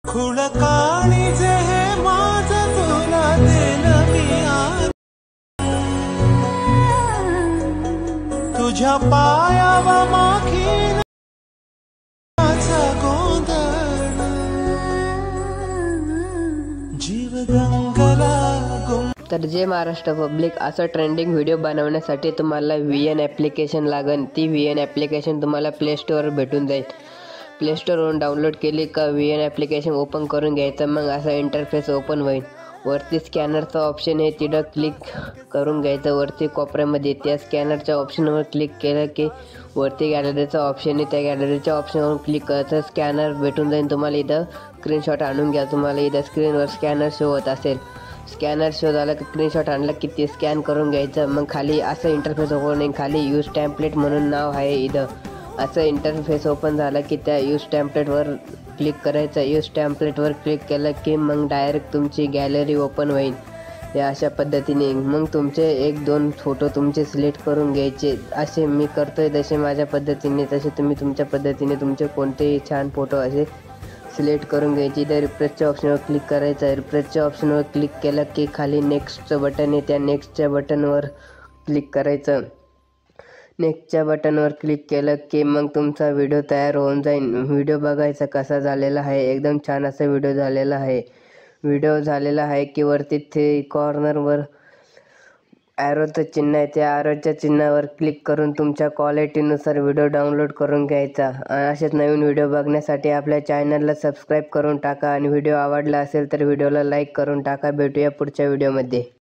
खुळ काळीजे हे माझं तुला देणं मी आज, तुझ्या पायावा माखीन माझा गोंधळ, जीव गंगला गुम. तर जे महाराष्ट्र पब्लिक असं ट्रेंडिंग व्हिडिओ बनवण्यासाठी तुम्हाला VN ॲप्लिकेशन लागेल. ती VN ॲप्लिकेशन तुम्हाला प्ले स्टोअर भेटून जाईल. प्ले स्टोअरवरून डाउनलोड केली का VN ॲप्लिकेशन ओपन करून घ्यायचं. मग असा इंटरफेस ओपन होईल. वरती स्कॅनरचा ऑप्शन आहे, तिथं क्लिक करून घ्यायचं. वरती कोपऱ्यामध्ये त्या स्कॅनरच्या ऑप्शनवर क्लिक केलं की वरती गॅलरीचा ऑप्शन आहे, त्या गॅलरीच्या ऑप्शनवर क्लिक करायचं. स्कॅनर भेटून जाईल तुम्हाला. इथं स्क्रीनशॉट आणून घ्या. तुम्हाला इथं स्क्रीनवर स्कॅनर शो होत असेल. स्कॅनर शो झाला की स्क्रीनशॉट आणला की ते स्कॅन करून घ्यायचं. मग खाली असं इंटरफेस ओपन होईल. खाली यूज टेम्पलेट म्हणून नाव आहे इथं. असं इंटरफेस ओपन झाला की त्या यूज टेम्पलेटवर क्लिक करायचं. यूज टेम्पलेटवर क्लिक केलं की मग डायरेक्ट तुमची गॅलरी ओपन होईल. या अशा पद्धतीने मग तुमचे 1-2 फोटो तुमचे सिलेक्ट करून घ्यायचे. असे मी करतोय तसे माझ्या पद्धतीने, तसे तुम्ही तुमच्या पद्धतीने तुमचे कोणतेही छान फोटो असे सिलेक्ट करून घ्यायची. तर रिफ्रेशच्या ऑप्शनवर क्लिक करायचं. रिफ्रेशच्या ऑप्शनवर क्लिक केलं की खाली नेक्स्टचं बटन आहे, त्या नेक्स्टच्या बटनवर क्लिक करायचं. नेक्स्टच्या बटनवर क्लिक केलं की मग तुमचा व्हिडिओ तयार होऊन जाईल. व्हिडिओ बघायचा कसा झालेला आहे. एकदम छान असा व्हिडिओ झालेला आहे. व्हिडिओ झालेला आहे की वरती ते कॉर्नरवर ॲरोचं चिन्ह आहे, त्या ॲरोच्या चिन्हावर क्लिक करून तुमच्या क्वालिटीनुसार व्हिडिओ डाउनलोड करून घ्यायचा. असेच नवीन व्हिडिओ बघण्यासाठी आपल्या चॅनलला सबस्क्राईब करून टाका आणि व्हिडिओ आवडला असेल तर व्हिडिओला लाईक करून टाका. भेटूया पुढच्या व्हिडिओमध्ये.